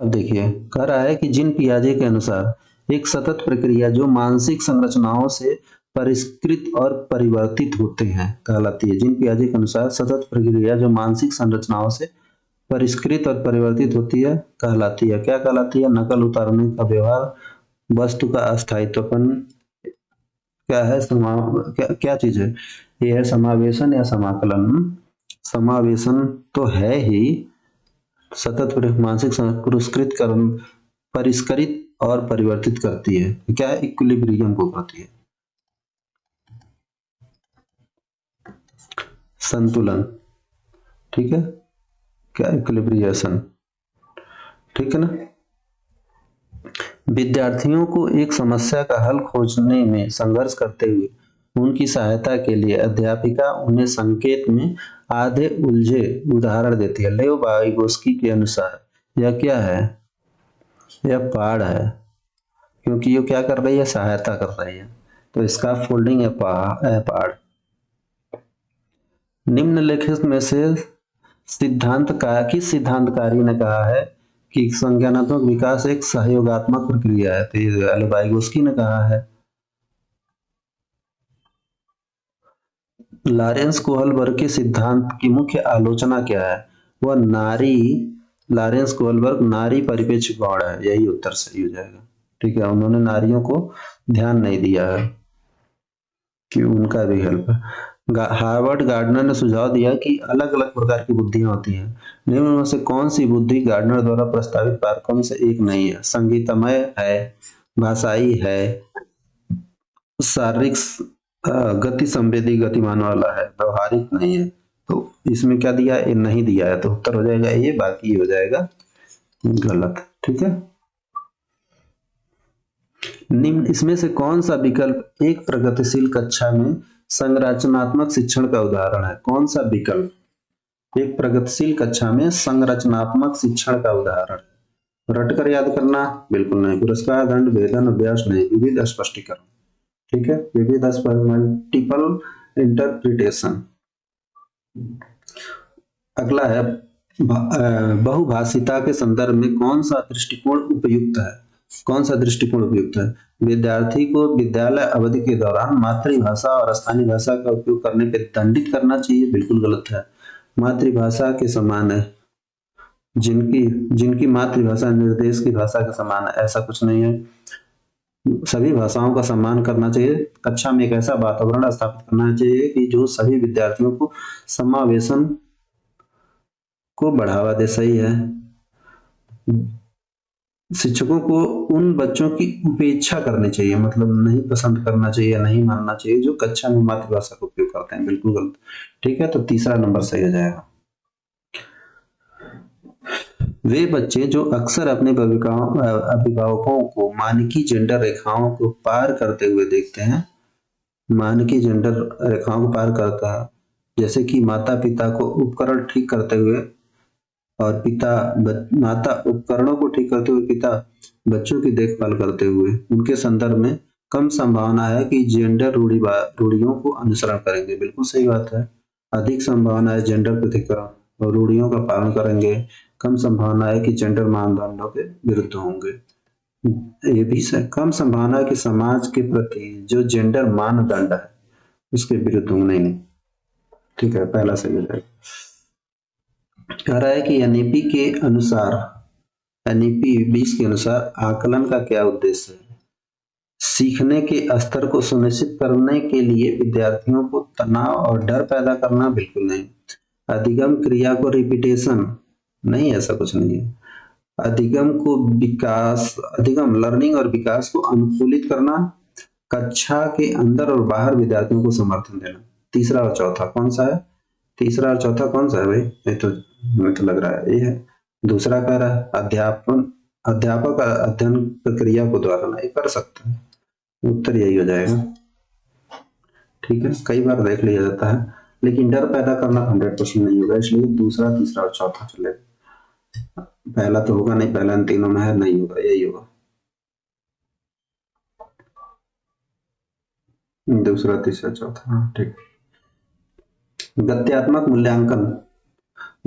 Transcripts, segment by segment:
अब देखिए, कह रहा है कि जीन पियाजे के अनुसार एक सतत प्रक्रिया जो मानसिक संरचनाओं से परिष्कृत और परिवर्तित होते हैं कहलाती है। जीन पियाजे के अनुसार सतत प्रक्रिया जो मानसिक संरचनाओं से परिष्कृत और परिवर्तित होती है कहलाती है। क्या कहलाती है? नकल उतारने का व्यवहार, वस्तु का अस्थायित्वपन, क्या है क्या चीज है ये? है समावेशन या समाकलन? समावेशन तो है ही, सतत मानसिक पुरस्कृत कर परिष्कृत और परिवर्तित करती है। क्या है? इक्विलिब्रियम को करती है, संतुलन। ठीक है, क्या? इक्विलिब्रिएशन। ठीक है ना। विद्यार्थियों को एक समस्या का हल खोजने में संघर्ष करते हुए उनकी सहायता के लिए अध्यापिका उन्हें संकेत में आधे उलझे उदाहरण देती है। लेओ वाइगोस्की के अनुसार यह क्या है? यह पाड़ है, क्योंकि ये क्या कर रही है? सहायता कर रही है, तो इसका फोल्डिंग है पाड़। निम्नलिखित में से सिद्धांत का किस सिद्धांतकारी ने कहा है कि संज्ञानात्मक विकास एक सहयोगात्मक प्रक्रिया है? तो ये वाइगोस्की ने कहा है। लॉरेंस कोहलबर्ग के सिद्धांत की मुख्य आलोचना क्या है? वह नारी, लॉरेंस कोहलबर्ग नारी परिप्रेक्ष्य गौण है, यही उत्तर सही हो जाएगा। ठीक है, उन्होंने नारियों को ध्यान नहीं दिया है कि उनका भी हेल्प है। हार्वर्ड गार्डनर ने सुझाव दिया कि अलग अलग प्रकार की बुद्धियां होती हैं। निम्न में से कौन सी बुद्धि गार्डनर द्वारा प्रस्तावित पाठ्यक्रम से एक नहीं है? संगीतमय है, भाषाई है, शारीरिक गति संवेदी गतिमान वाला है, व्यवहारिक नहीं है। तो इसमें क्या दिया है? नहीं दिया है, तो उत्तर हो जाएगा ये, बाकी हो जाएगा गलत। ठीक है। निम्न इसमें से कौन सा विकल्प एक प्रगतिशील कक्षा में संरचनात्मक शिक्षण का उदाहरण है? कौन सा विकल्प एक प्रगतिशील कक्षा में संरचनात्मक शिक्षण का उदाहरण? रटकर याद करना? बिल्कुल नहीं। पुरस्कार, दंड, वेतन, अभ्यास नहीं। विविध स्पष्टीकरण। ठीक है, विविध मल्टीपल इंटरप्रिटेशन। अगला है बहुभाषिता के संदर्भ में कौन सा दृष्टिकोण उपयुक्त है? कौन सा दृष्टिकोण उपयुक्त है? विद्यार्थी को विद्यालय अवधि के दौरान मातृभाषा और स्थानीय भाषा का उपयोग करने पर दंडित करना चाहिए? बिल्कुल गलत है। मातृभाषा के समान है, जिनकी मातृभाषा निर्देश की भाषा के समान है, ऐसा कुछ नहीं है। सभी भाषाओं का सम्मान करना चाहिए। कक्षा में एक ऐसा वातावरण स्थापित करना चाहिए कि जो सभी विद्यार्थियों को समावेशन को बढ़ावा दे। सही है। शिक्षकों को उन बच्चों की उपेक्षा करनी चाहिए, मतलब नहीं पसंद करना चाहिए, नहीं मानना चाहिए जो कक्षा में मातृभाषा का उपयोग करते हैं। बिल्कुल गलत। ठीक है, तो तीसरा नंबर सही हो जाएगा। वे बच्चे जो अक्सर अपने अभिभावकों को मानकी जेंडर रेखाओं को पार करते हुए देखते हैं, मानकी जेंडर रेखाओं को पार करता है, जैसे कि माता पिता को उपकरण ठीक करते हुए और माता उपकरणों को ठीक करते हुए पिता बच्चों की देखभाल करते हुए, उनके संदर्भ में कम संभावना है कि जेंडर रूढ़ियों को अनुसरण करेंगे। बिल्कुल सही बात है। अधिक संभावना है जेंडर प्रतिकरण और रूढ़ियों का पालन करेंगे। कम संभावना है कि जेंडर मानदंडों के विरुद्ध होंगे। ये भी कम संभावना है कि समाज के प्रति जो जेंडर मानदंड है उसके विरुद्ध होंगे। नहीं। ठीक है, पहला सही हो जाएगा। कह रहा है कि एनईपी के अनुसार, एनईपी 20 के अनुसार आकलन का क्या उद्देश्य है? सीखने के स्तर को सुनिश्चित करने के लिए विद्यार्थियों को तनाव और डर पैदा करना? बिल्कुल नहीं। अधिगम क्रिया को रिपीटेशन? नहीं, ऐसा कुछ नहीं है। अधिगम लर्निंग और विकास को अनुकूलित करना, कक्षा के अंदर और बाहर विद्यार्थियों को समर्थन देना। तीसरा और चौथा कौन सा है? तीसरा और चौथा कौन सा है भाई? ये तो मुझे तो लग रहा है ये है। दूसरा कह रहा है अध्यापक अध्ययन प्रक्रिया को दोहराना, ये कर सकता है। उत्तर यही हो जाएगा। ठीक है, कई बार देख लिया जाता है, लेकिन डर पैदा करना 100% नहीं होगा, इसलिए दूसरा, तीसरा और चौथा चलेगा। पहला तो होगा नहीं, पहला इन तीनों में है, नहीं होगा, यही होगा। दूसरा, तीसरा, चौथा। ठीक। गत्यात्मक मूल्यांकन,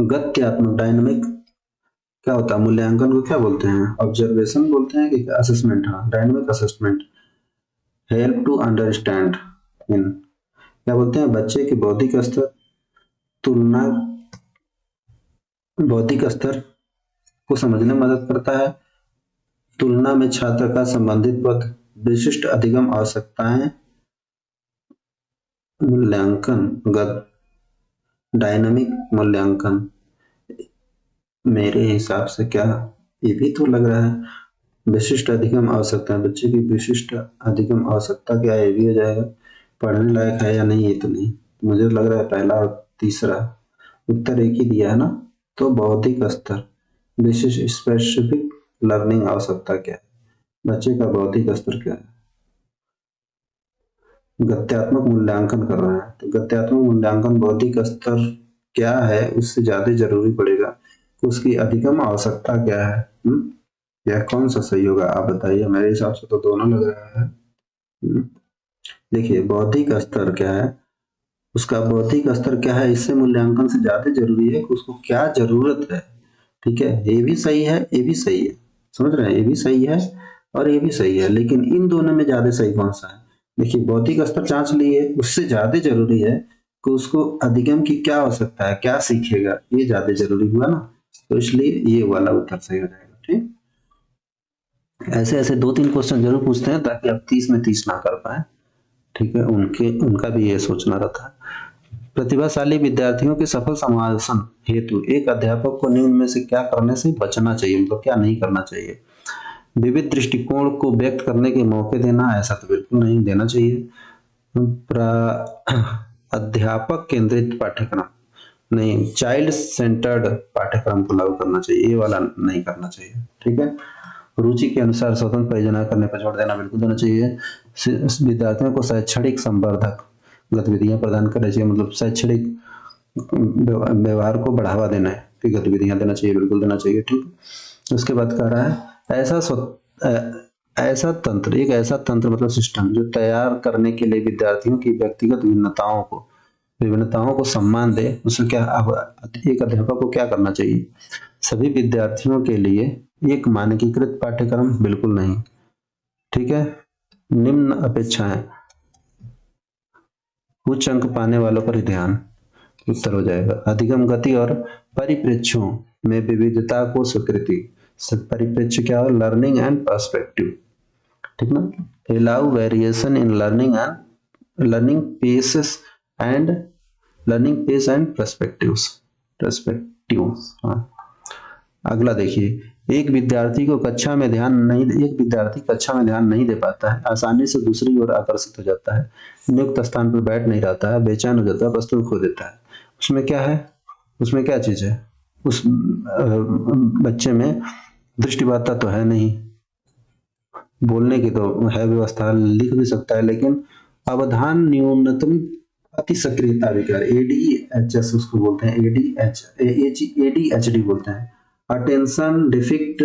गत्यात्मक डायनामिक क्या होता है मूल्यांकन को क्या बोलते हैं, ऑब्जर्वेशन बोलते हैं कि असेसमेंट, हाँ dynamic assessment, help to understand in, क्या बोलते हैं बच्चे के बौद्धिक स्तर, तुलना, बौद्धिक स्तर को समझने में मदद करता है, तुलना में छात्र का संबंधित पद, विशिष्ट अधिगम आवश्यकताएं, मूल्यांकन, डायनामिक मूल्यांकन, मेरे हिसाब से क्या ये भी तो लग रहा है, विशिष्ट अधिगम आवश्यकता, बच्चे की विशिष्ट अधिगम आवश्यकता क्या है, ये भी हो जाएगा, पढ़ने लायक है या नहीं ये तो नहीं, मुझे लग रहा है पहला और तीसरा उत्तर एक ही दिया है ना। तो बौद्धिक स्तर, विशिष्ट स्पेसिफिक लर्निंग आवश्यकता क्या है, बच्चे का बौद्धिक स्तर क्या है, गत्यात्मक मूल्यांकन कर रहे हैं तो गत्यात्मक मूल्यांकन बौद्धिक स्तर क्या है उससे ज्यादा जरूरी पड़ेगा, तो उसकी अधिगम आवश्यकता क्या है। यह कौन सा सही होगा आप बताइए, मेरे हिसाब से तो दोनों लग रहा है। देखिए बौद्धिक स्तर क्या है, उसका बौद्धिक स्तर क्या है इससे मूल्यांकन से ज्यादा जरूरी है कि उसको क्या जरूरत है। ठीक है, ये भी सही है ये भी सही है, समझ रहे हैं, ये भी सही है और ये भी सही है, लेकिन इन दोनों में ज्यादा सही कौन सा है। देखिए बौद्धिक स्तर जांच लिए, उससे ज्यादा जरूरी है कि उसको अधिगम की क्या आवश्यकता है, क्या सीखेगा, ये ज्यादा जरूरी हुआ ना, तो इसलिए ये वाला उत्तर सही हो जाएगा। ठीक, ऐसे ऐसे 2-3 क्वेश्चन जरूर पूछते हैं ताकि आप 30 में 30 ना कर पाए। ठीक है, उनका भी ये सोचना रहता है। प्रतिभाशाली विद्यार्थियों के सफल समावेशन हेतु एक अध्यापक को निम्न में से क्या करने से बचना चाहिए, मतलब क्या नहीं करना चाहिए। विविध दृष्टिकोण को व्यक्त करने के मौके देना, ऐसा तो बिल्कुल नहीं देना चाहिए। अध्यापक केंद्रित पाठ्यक्रम नहीं, चाइल्ड सेंटर्ड पाठ्यक्रम को लागू करना चाहिए, ये वाला नहीं करना चाहिए। ठीक है, रुचि के अनुसार स्वतंत्र परियोजना करने पर जोर देना बिल्कुल देना चाहिए। विद्यार्थियों को शैक्षणिक संवर्धक गतिविधियां प्रदान करनी चाहिए, मतलब शैक्षणिक व्यवहार को बढ़ावा देना है कि गतिविधियां देना चाहिए, बिल्कुल देना चाहिए। ठीक, उसके बाद कह रहा है ऐसा तंत्र, एक ऐसा तंत्र मतलब सिस्टम जो तैयार करने के लिए विद्यार्थियों की व्यक्तिगत विभिन्नताओं को सम्मान दे। उसमें क्या एक अध्यापक को क्या करना चाहिए, सभी विद्यार्थियों के लिए एक मानकीकृत पाठ्यक्रम बिल्कुल नहीं। ठीक है, निम्न अपेक्षाएं, उच्च अंक पाने वालों पर ध्यान, उत्तर हो जाएगा। अधिगम गति और परिप्रेक्ष्यों में विविधता को स्वीकृति, परिप्रेक्ष्य क्या हो, लर्निंग एंड पर्सपेक्टिव। ठीक ना, allow variation in learning paces and perspectives. हाँ, अगला देखिए, एक विद्यार्थी कक्षा में ध्यान नहीं दे पाता है, आसानी से दूसरी ओर आकर्षित हो जाता है, नियुक्त स्थान पर बैठ नहीं रहता है, बेचैन हो जाता है, वस्तु खो देता है। उसमें क्या है, उसमें क्या चीज है, उस बच्चे में दृष्टिबाधा तो है नहीं, बोलने की तो है व्यवस्था, लिख भी सकता है, लेकिन अवधान न्यूनतम अति सक्रियता विकार, ADHS उसको बोलते हैं, ADHD बोलते हैं, attention deficit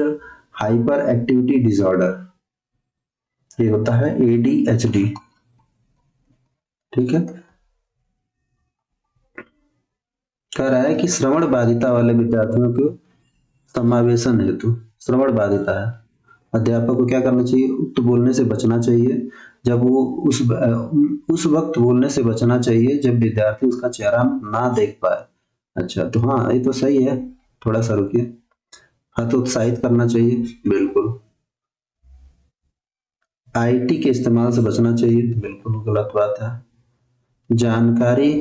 hyper activity disorder, ये होता है ADHD। ठीक है, कह रहा है कि श्रवण बाधिता वाले विद्यार्थियों को समावेशन हेतु, श्रवण बाधिता है, अध्यापक को क्या करना चाहिए, उक्त बोलने से बचना चाहिए जब वो उस वक्त बोलने से बचना चाहिए जब विद्यार्थी उसका चेहरा ना देख पाए। अच्छा, तो हाँ ये तो सही है, थोड़ा सा रुकिए, हाँ तो उत्साहित करना चाहिए बिल्कुल। IT के इस्तेमाल से बचना चाहिए, बिल्कुल गलत बात है। जानकारी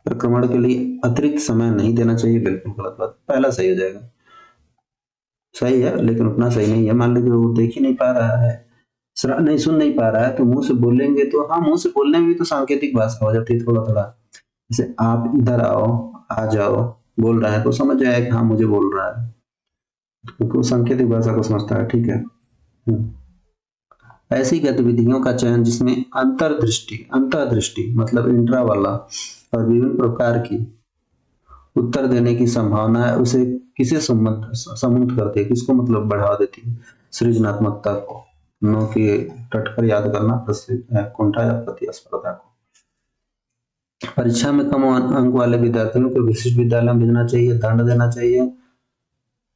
प्रक्रमण के लिए अतिरिक्त समय नहीं देना चाहिए, बिल्कुल गलत बात, पहला सही हो जाएगा। सही है लेकिन उतना सही नहीं है, मान लीजिए वो देख ही नहीं पा रहा है, नहीं सुन नहीं पा रहा है, तो मुंह से बोलेंगे तो, हाँ मुंह से बोलने में भी तो सांकेतिक भाषा हो जाती है थोड़ा थोड़ा, जैसे आप इधर आओ, आ जाओ, बोल रहा है तो समझ जाएगा कि हाँ मुझे बोल रहा है, क्योंकि वो सांकेतिक भाषा को समझता है। ठीक है, ऐसी गतिविधियों का चयन जिसमें अंतर्दृष्टि मतलब इंट्रा वाला और विभिन्न प्रकार की उत्तर देने की संभावना है, उसे किसे सम्मुख करती है, किसको मतलब बढ़ावा देती है, सृजनात्मकता को, नो की टटकर याद करना, कुंठा या प्रतिस्पर्धा को। परीक्षा में कम अंक वाले विद्यार्थियों को विशिष्ट विद्यालय में भेजना चाहिए, दंड देना चाहिए,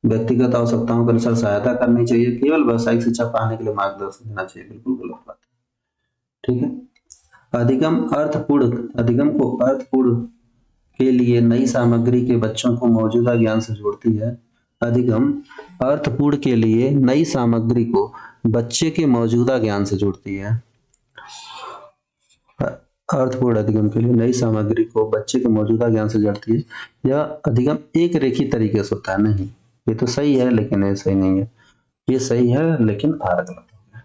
व्यक्तिगत आवश्यकताओं के अनुसार सहायता करनी चाहिए, केवल व्यावसायिक शिक्षा पाने के लिए मार्गदर्शन देना चाहिए, बिल्कुल गलत बात है। ठीक है। अधिगम को अर्थपूर्ण के लिए नई सामग्री के बच्चों को मौजूदा ज्ञान से जोड़ती है। अधिगम अर्थपूर्ण के लिए नई सामग्री को बच्चे के मौजूदा ज्ञान से जोड़ती है। अर्थपूर्ण अधिगम के लिए नई सामग्री को बच्चे के मौजूदा ज्ञान से जोड़ती है। यह अधिगम एक रेखीय तरीके से होता है। नहीं, ये तो सही है लेकिन ये सही नहीं है। ये सही है लेकिन आर गलत हो गया।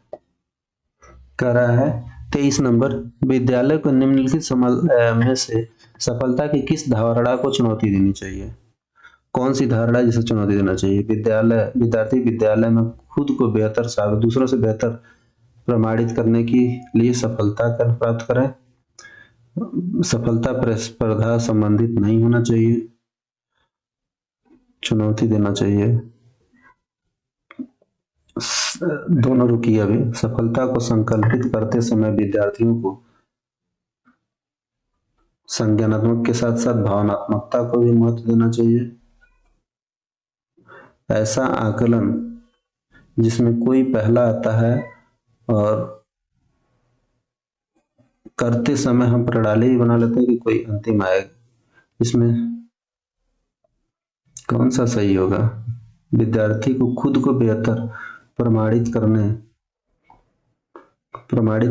कह रहा है 23 नंबर, विद्यालय को निम्नलिखित में से सफलता की किस धारणा को चुनौती देनी चाहिए? कौन सी धारणा जिसे चुनौती देना चाहिए? विद्यार्थी विद्यालय में खुद को बेहतर साबित, दूसरों से बेहतर प्रमाणित करने के लिए सफलता कर प्राप्त करें। सफलता प्रतिस्पर्धा संबंधित नहीं होना चाहिए, चुनौती देना चाहिए। दोनों रुकी अभी। सफलता को संकल्पित करते समय विद्यार्थियों को संज्ञानात्मक के साथ साथ भावनात्मकता को भी महत्व देना चाहिए। ऐसा आकलन जिसमें कोई पहला आता है और करते समय हम प्रणाली भी बना लेते हैं कि कोई अंतिम आएगा, इसमें कौन सा सही होगा? विद्यार्थी को खुद को बेहतर प्रमाणित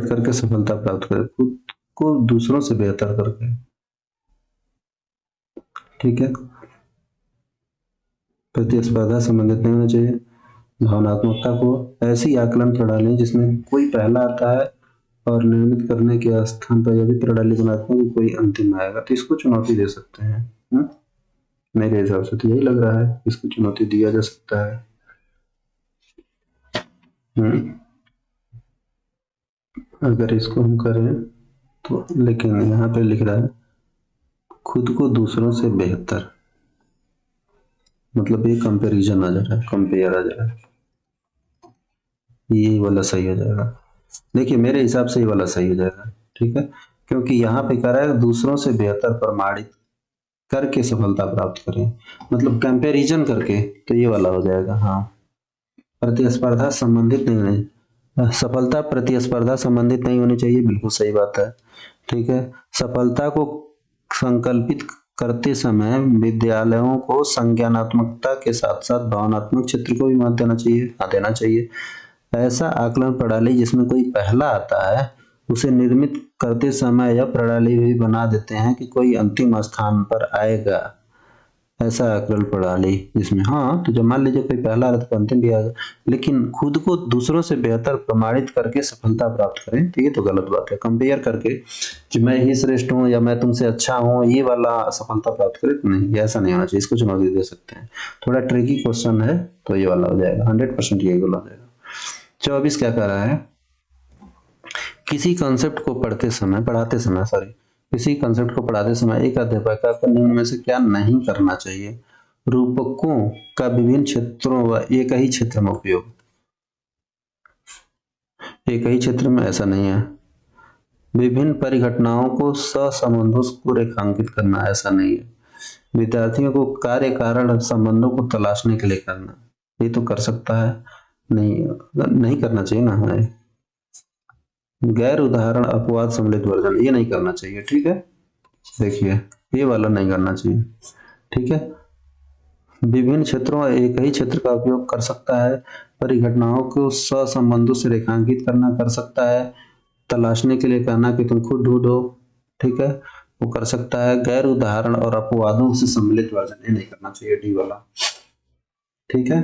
करके सफलता प्राप्त करे, खुद को दूसरों से बेहतर करके। ठीक है। प्रतिस्पर्धा संबंधित नहीं होना चाहिए। भावनात्मकता को ऐसी आकलन प्रणाली जिसमें कोई पहला आता है और निर्मित करने के स्थान पर यह भी प्रणाली बनाते हैं कि कोई अंतिम आएगा, तो इसको चुनौती दे सकते हैं। मेरे हिसाब से तो यही लग रहा है, इसको चुनौती दिया जा सकता है। अगर इसको हम करें तो, लेकिन यहाँ पे लिख रहा है खुद को दूसरों से बेहतर, मतलब ये कंपैरिजन आ जा रहा है, कंपेयर आ जा रहा है। यही वाला सही हो जाएगा। देखिए मेरे हिसाब से ये वाला सही हो जाएगा। ठीक है, क्योंकि यहाँ पे कह रहा है दूसरों से बेहतर प्रमाणित करके सफलता प्राप्त करें, मतलब कंपैरिजन करके, तो ये वाला हो जाएगा। हाँ, प्रतिस्पर्धा संबंधित नहीं है, सफलता प्रतिस्पर्धा संबंधित नहीं होनी चाहिए, बिल्कुल सही बात है। ठीक है। सफलता को संकल्पित करते समय विद्यालयों को संज्ञानात्मकता के साथ साथ भावनात्मक क्षेत्र को भी महत्व देना चाहिए। हाँ, देना चाहिए। ऐसा आकलन प्रणाली जिसमें कोई पहला आता है उसे निर्मित करते समय यह प्रणाली भी बना देते हैं कि कोई अंतिम स्थान पर आएगा। ऐसा आकलन प्रणाली जिसमें, हाँ, तो जब मान लीजिए कोई पहला आ रहा तो अंतिम भी आएगा, लेकिन खुद को दूसरों से बेहतर प्रमाणित करके सफलता प्राप्त करें, तो ये तो गलत बात है। कंपेयर करके कि मैं ही श्रेष्ठ हूँ या मैं तुमसे अच्छा हूँ, ये वाला सफलता प्राप्त करे, तो नहीं, ऐसा नहीं होना चाहिए। इसको चुनौती दे सकते हैं। थोड़ा ट्रिकी क्वेश्चन है तो ये वाला हो जाएगा, 100% यही वाला हो जाएगा। 24 क्या कह रहा है? किसी कंसेप्ट को पढ़ाते समय एक अध्यापक को निम्न में से क्या नहीं करना चाहिए? रूपकों का विभिन्न क्षेत्रों व एक ही क्षेत्र में उपयोग। एक ही क्षेत्र में ऐसा नहीं है। विभिन्न परिघटनाओं को सहसंबंधों को रेखांकित करना, ऐसा नहीं है। विद्यार्थियों को कार्य कारण संबंधों को तलाशने के लिए करना, ये तो कर सकता है। नहीं करना चाहिए ना। है गैर उदाहरण अपवाद सम्मिलित वर्जन, ये नहीं करना चाहिए। ठीक है, देखिए ये वाला नहीं करना चाहिए। ठीक है। विभिन्न क्षेत्रों एक ही क्षेत्र का उपयोग कर सकता है। परिघटनाओं को सहसंबंधों से रेखांकित करना कर सकता है। तलाशने के लिए कहना कि तुम खुद ढूंढो, ठीक है, वो कर सकता है। गैर उदाहरण और अपवादों से सम्मिलित वर्जन, ये नहीं करना चाहिए, डी वाला। ठीक है।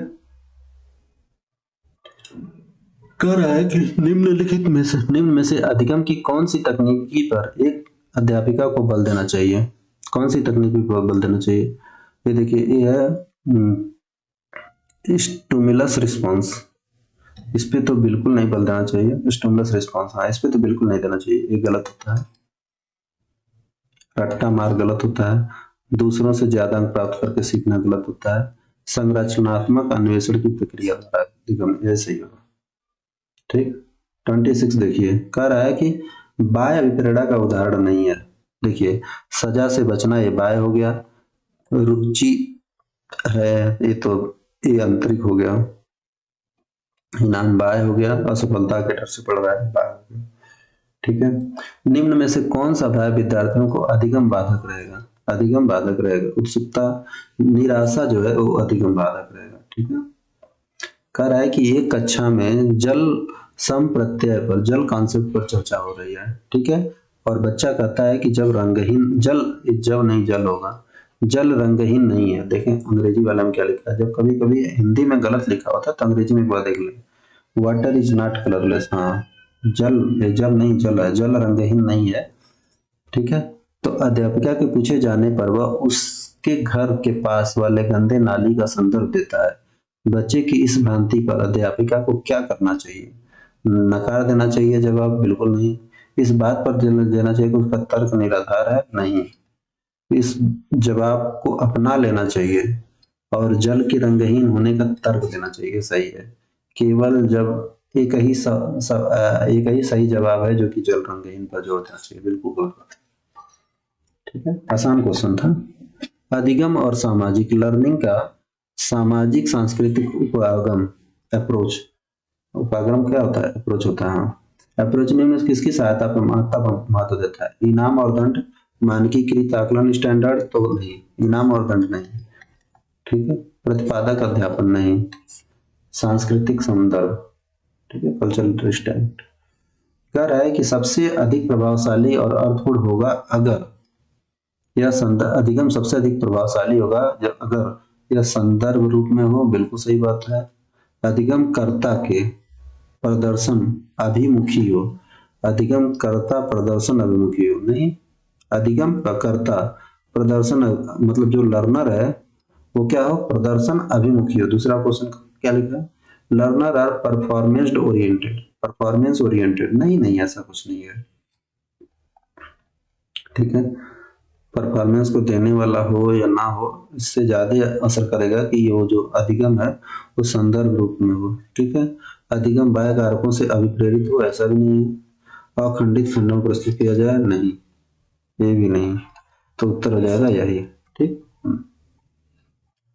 कह रहा है कि निम्न में से अधिगम की कौन सी तकनीकी पर एक अध्यापिका को बल देना चाहिए? कौन सी तकनीकी पर बल देना चाहिए? ये देखिए, ये है स्टिमुलस रिस्पांस। इस पे तो बिल्कुल नहीं बल देना चाहिए। स्टिमुलस रिस्पांस, हाँ, इस पे तो बिल्कुल नहीं देना चाहिए, ये गलत होता है। रट्टा मार गलत होता है। दूसरों से ज्यादा अंक प्राप्त करके सीखना गलत होता है। संरचनात्मक अन्वेषण की प्रक्रिया द्वारा अधिगम, ये सही होगा। ठीक। 26 देखिए, कह रहा है कि बाह्य अभिप्रेरणा का उदाहरण नहीं है। देखिए, सजा से बचना, ये बाह्य हो गया। रुचि है, ये तो ये आंतरिक हो गया, इनाम बाय हो गया, असफलता के डर से पड़ रहा है बाय हो गया। ठीक है, निम्न में से कौन सा भय विद्यार्थियों को अधिगम बाधक रहेगा? अधिगम बाधक रहेगा, उत्सुकता, निराशा जो है वो अधिगम बाधक रहेगा। ठीक है, कह रहा है कि एक कक्षा में जल सम प्रत्यय पर, जल कॉन्सेप्ट पर चर्चा हो रही है। ठीक है, और बच्चा कहता है कि जब रंगहीन जल, जब नहीं जल होगा, जल रंगहीन नहीं है। देखें अंग्रेजी वाला में क्या लिखा है, जब कभी कभी हिंदी में गलत लिखा होता है तो अंग्रेजी में एक बार देख लें, वाटर इज नॉट कलरलेस। हाँ, जल, जल नहीं जल है, जल रंगहीन नहीं है। ठीक है, तो अध्यापिका के पूछे जाने पर वह उसके घर के पास वाले गंदे नाली का संदर्भ देता है। बच्चे की इस भ्रांति पर अध्यापिका को क्या करना चाहिए? नकार देना चाहिए जवाब? बिल्कुल नहीं। इस बात पर देना चाहिए कि उसका तर्क निराधार है? नहीं। इस जवाब को अपना लेना चाहिए और जल के रंगहीन होने का तर्क देना चाहिए। सही है, केवल जब एक ही एक ही सही जवाब है जो कि जल रंगहीन पर जोर देना चाहिए। बिल्कुल गलत। ठीक है, आसान क्वेश्चन था। अधिगम और सामाजिक, लर्निंग का सामाजिक सांस्कृतिक उपागम, अप्रोच। उपागम क्या होता है? अप्रोच होता है। हाँ, अप्रोच में किसकी सहायता पर महत्व देता है? इनाम और दंड, मानकीकृत आकलन स्टैंडर्ड तो नहीं, इनाम और दंड नहीं। ठीक है, प्रतिपादक अध्यापन नहीं, सांस्कृतिक संदर्भ। ठीक है, कल्चरल रिस्ट्रेंट। कह रहा है कि सबसे अधिक प्रभावशाली और अर्थपूर्ण होगा अगर यह संदर्भ, अधिगम सबसे अधिक प्रभावशाली होगा जब अगर यह संदर्भ रूप में हो। बिल्कुल सही बात है। अधिगम कर्ता के प्रदर्शन अभिमुखी हो, अधिगम कर्ता प्रदर्शन अभिमुखी हो नहीं, अधिगम कर्ता प्रदर्शन, मतलब जो लर्नर है वो क्या हो? प्रदर्शन अभिमुखी हो। दूसरा क्वेश्चन क्या लिखा है? Learner are performance oriented, performance oriented नहीं, नहीं ऐसा कुछ नहीं है। ठीक है, परफॉर्मेंस को देने वाला हो या ना हो, इससे ज्यादा असर करेगा कि ये जो अधिगम है वो संदर्भ रूप में हो। ठीक है, अधिगम बाह्य कारकों से अभिप्रेरित हो, ऐसा भी नहीं है। अखंडित खंडों को प्रस्तुत किया जाए, नहीं, ये भी नहीं। तो उत्तर हो जाएगा यही। ठीक,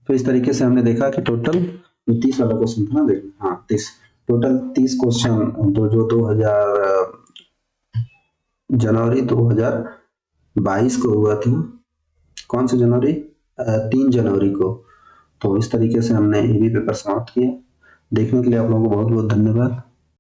तो इस तरीके से हमने देखा कि टोटल 30 वाला क्वेश्चन था ना, देखना। हाँ, 30 टोटल 30 क्वेश्चन जो 2000 जनवरी 2022 को हुआ था। कौन सी जनवरी? 3 जनवरी को। तो इस तरीके से हमने ये भी पेपर समाप्त किया। देखने के लिए आप लोगों को बहुत बहुत धन्यवाद।